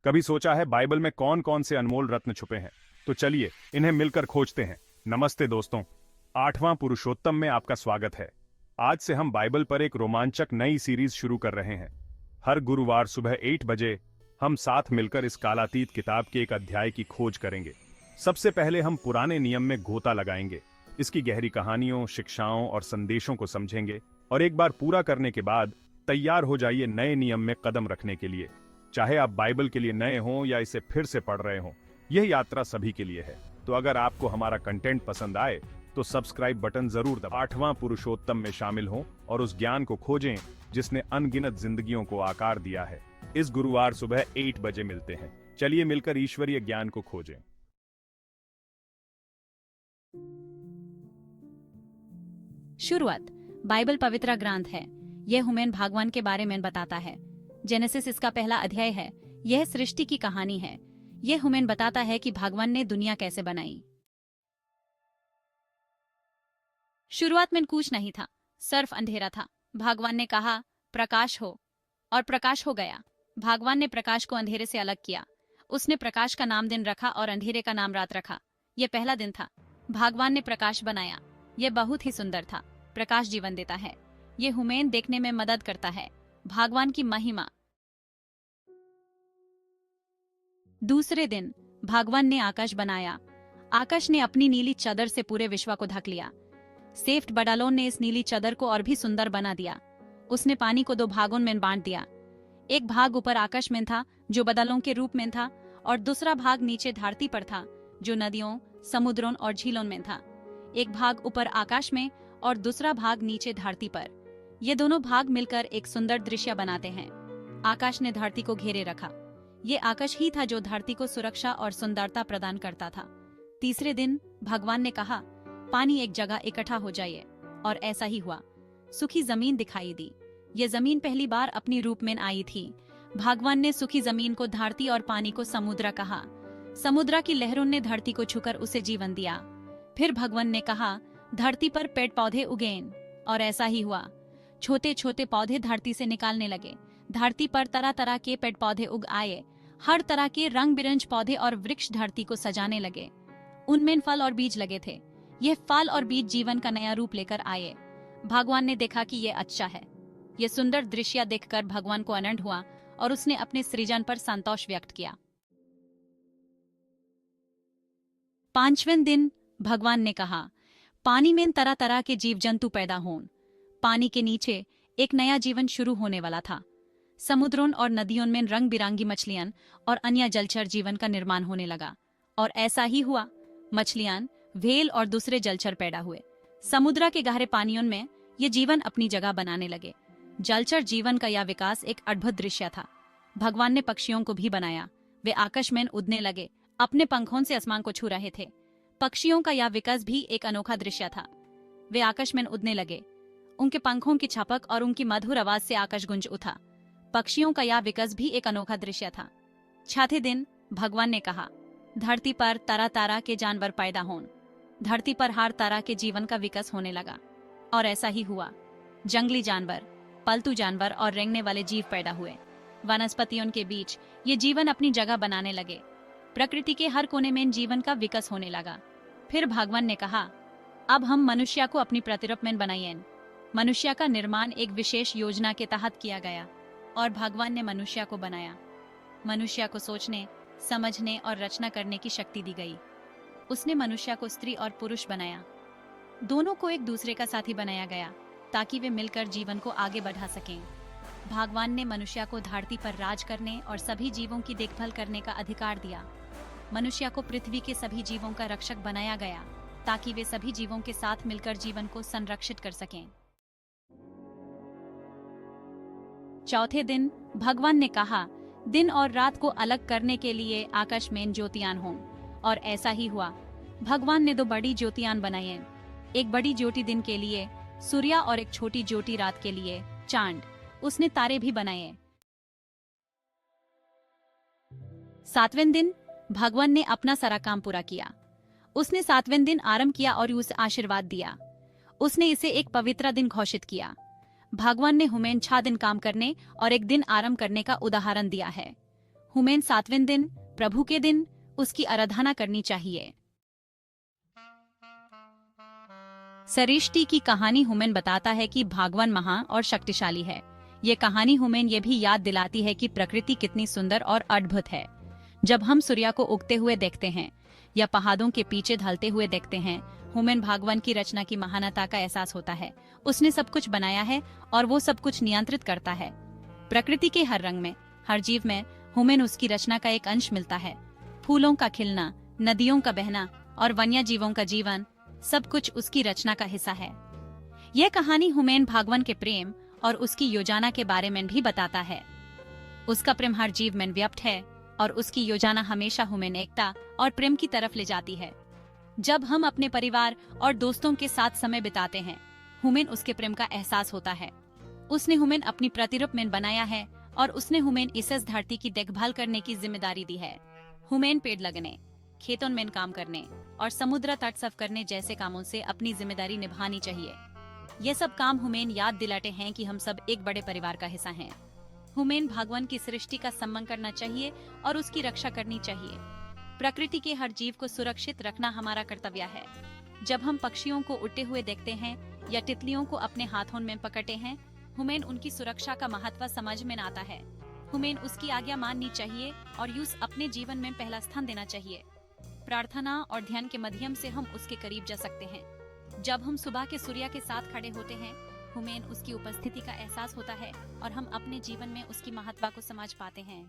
कभी सोचा है बाइबल में कौन कौन से अनमोल रत्न छुपे हैं? तो चलिए इन्हें मिलकर खोजते हैं। नमस्ते दोस्तों, 8वां पुरुषोत्तम में आपका स्वागत है। आज से हम बाइबल पर एक रोमांचक नई सीरीज शुरू कर रहे हैं। हर गुरुवार सुबह 8 बजे हम साथ मिलकर इस कालातीत किताब के एक अध्याय की खोज करेंगे। सबसे पहले हम पुराने नियम में गोता लगाएंगे, इसकी गहरी कहानियों, शिक्षाओं और संदेशों को समझेंगे, और एक बार पूरा करने के बाद तैयार हो जाइए नए नियम में कदम रखने के लिए। चाहे आप बाइबल के लिए नए हों या इसे फिर से पढ़ रहे हों, यह यात्रा सभी के लिए है। तो अगर आपको हमारा कंटेंट पसंद आए तो सब्सक्राइब बटन जरूर दबाएं। 8वां पुरुषोत्तम में शामिल हों और उस ज्ञान को खोजें जिसने अनगिनत जिंदगियों को आकार दिया है। इस गुरुवार सुबह 8 बजे मिलते हैं। चलिए मिलकर ईश्वरीय ज्ञान को खोजें। शुरुआत। बाइबल पवित्र ग्रंथ है। यह हुमैन भगवान के बारे में बताता है। जेनेसिस इसका पहला अध्याय है। यह सृष्टि की कहानी है। यह हुमैन बताता है कि भगवान ने दुनिया कैसे बनाई। शुरुआत में कुछ नहीं था, सिर्फ अंधेरा था। भगवान ने कहा प्रकाश हो, और प्रकाश हो गया। भगवान ने प्रकाश को अंधेरे से अलग किया। उसने प्रकाश का नाम दिन रखा और अंधेरे का नाम रात रखा। यह पहला दिन था। भगवान ने प्रकाश बनाया। यह बहुत ही सुंदर था। प्रकाश जीवन देता है। यह हुमैन देखने में मदद करता है। भगवान की महिमा। दूसरे दिन भगवान ने आकाश बनाया। आकाश ने अपनी नीली चादर से पूरे विश्व को ढक लिया। सेफ्ट बडालोन ने इस नीली चादर को और भी सुंदर बना दिया। उसने पानी को 2 भागों में बांट दिया। एक भाग ऊपर आकाश में था, जो बदलों के रूप में था, और दूसरा भाग नीचे धरती पर था, जो नदियों, समुद्रों और झीलों में था। एक भाग ऊपर आकाश में और दूसरा भाग नीचे धरती पर। ये दोनों भाग मिलकर एक सुंदर दृश्य बनाते हैं। आकाश ने धरती को घेरे रखा। ये आकाश ही था जो धरती को सुरक्षा और सुंदरता प्रदान करता था। तीसरे दिन भगवान ने कहा पानी एक जगह इकट्ठा हो जाए, और ऐसा ही हुआ। सूखी जमीन दिखाई दी। ये जमीन पहली बार अपनी रूप में आई थी। भगवान ने सूखी जमीन को धरती और पानी को समुद्र कहा। समुद्र की लहरों ने धरती को छूकर उसे जीवन दिया। फिर भगवान ने कहा धरती पर पेड़ पौधे उगें, और ऐसा ही हुआ। छोटे छोटे पौधे धरती से निकालने लगे। धरती पर तरह तरह के पेड़ पौधे उग आए। हर तरह के रंग बिरंज पौधे और वृक्ष धरती को सजाने लगे। उनमें फल और बीज लगे थे। यह फल और बीज जीवन का नया रूप लेकर आए। भगवान ने देखा कि यह अच्छा है। यह सुंदर दृश्य देखकर भगवान को आनंद हुआ, और उसने अपने सृजन पर संतोष व्यक्त किया। 5वें दिन भगवान ने कहा पानी में तरह तरह के जीव जंतु पैदा हों। पानी के नीचे एक नया जीवन शुरू होने वाला था। समुद्रों और नदियों में रंग बिरंगी मछलियां और अन्य जलचर जीवन का निर्माण होने लगा, और ऐसा ही हुआ। मछलियां, व्हेल और दूसरे जलचर पैदा हुए। समुद्र के गहरे पानियों में ये जीवन अपनी जगह बनाने लगे। जलचर जीवन का यह विकास एक अद्भुत दृश्य था। भगवान ने पक्षियों को भी बनाया। वे आकाश में उड़ने लगे, अपने पंखों से आसमान को छू रहे थे। पक्षियों का यह विकास भी एक अनोखा दृश्य था। वे आकाश में उड़ने लगे। उनके पंखों की छपक और उनकी मधुर आवाज से आकाश गूंज उठा। पक्षियों का यह विकास भी एक अनोखा दृश्य था। 6वें दिन भगवान ने कहा धरती पर तरह तरह के जानवर पैदा हों। धरती पर हर तरह के जीवन का विकास होने लगा, और ऐसा ही हुआ। जंगली जानवर, पालतू जानवर और रेंगने वाले जीव पैदा हुए। वनस्पतियों के बीच ये जीवन अपनी जगह बनाने लगे। प्रकृति के हर कोने में जीवन का विकास होने लगा। फिर भगवान ने कहा अब हम मनुष्य को अपनी प्रतिरूप में बनाइए। मनुष्य का निर्माण एक विशेष योजना के तहत किया गया, और भगवान ने मनुष्य को बनाया। मनुष्य को सोचने, समझने और रचना करने की शक्ति दी गई। उसने मनुष्य को स्त्री और पुरुष बनाया। दोनों को एक दूसरे का साथी बनाया गया, ताकि वे मिलकर जीवन को आगे बढ़ा सकें। भगवान ने मनुष्य को धरती पर राज करने और सभी जीवों की देखभाल करने का अधिकार दिया। मनुष्य को पृथ्वी के सभी जीवों का रक्षक बनाया गया, ताकि वे सभी जीवों के साथ मिलकर जीवन को संरक्षित कर सकें। 4थे दिन भगवान ने कहा दिन और रात को अलग करने के लिए आकाश में ज्योतियां हों, और ऐसा ही हुआ। भगवान ने 2 बड़ी ज्योतियां बनाई। एक बड़ी ज्योति दिन के लिए सूर्य, और एक छोटी ज्योति रात के लिए चांद। उसने तारे भी बनाए। 7वें दिन भगवान ने अपना सारा काम पूरा किया। उसने 7वें दिन आराम किया और उसे आशीर्वाद दिया। उसने इसे एक पवित्र दिन घोषित किया। भगवान ने हुमैन 6 दिन काम करने और एक दिन आराम करने का उदाहरण दिया है। हुमेन 7वें दिन, प्रभु के दिन, उसकी आराधना करनी चाहिए। सृष्टि की कहानी हुमेन बताता है कि भगवान महान और शक्तिशाली है। ये कहानी हुमेन ये भी याद दिलाती है कि प्रकृति कितनी सुंदर और अद्भुत है। जब हम सूर्य को उगते हुए देखते हैं या पहाड़ों के पीछे ढलते हुए देखते हैं, हुमेन भगवान की रचना की महानता का एहसास होता है। उसने सब कुछ बनाया है और वो सब कुछ नियंत्रित करता है। प्रकृति के हर रंग में, हर जीव में हुमेन उसकी रचना का एक अंश मिलता है। फूलों का खिलना, नदियों का बहना और वन्य जीवों का जीवन, सब कुछ उसकी रचना का हिस्सा है। यह कहानी हुमेन भगवान के प्रेम और उसकी योजना के बारे में भी बताता है। उसका प्रेम हर जीव में व्याप्त है और उसकी योजना हमेशा हुमेन एकता और प्रेम की तरफ ले जाती है। जब हम अपने परिवार और दोस्तों के साथ समय बिताते हैं, हुमेन उसके प्रेम का एहसास होता है। उसने हुमेन अपनी प्रतिरूप में बनाया है और उसने हुमेन इस धरती की देखभाल करने की जिम्मेदारी दी है। हुमेन पेड़ लगने, खेतों में काम करने और समुद्र तट साफ करने जैसे कामों से अपनी जिम्मेदारी निभानी चाहिए। ये सब काम हुमेन याद दिलाते हैं कि हम सब एक बड़े परिवार का हिस्सा हैं। हुमेन भगवान की सृष्टि का सम्मान करना चाहिए और उसकी रक्षा करनी चाहिए। प्रकृति के हर जीव को सुरक्षित रखना हमारा कर्तव्य है। जब हम पक्षियों को उड़ते हुए देखते हैं या तितलियों को अपने हाथों में पकड़ते हैं, हुमेन उनकी सुरक्षा का महत्व समझ में आता है। हुमेन उसकी आज्ञा माननी चाहिए और यूस अपने जीवन में पहला स्थान देना चाहिए। प्रार्थना और ध्यान के माध्यम से हम उसके करीब जा सकते हैं। जब हम सुबह के सूर्य के साथ खड़े होते हैं, हुमेन उसकी उपस्थिति का एहसास होता है और हम अपने जीवन में उसकी महत्व को समझ पाते हैं।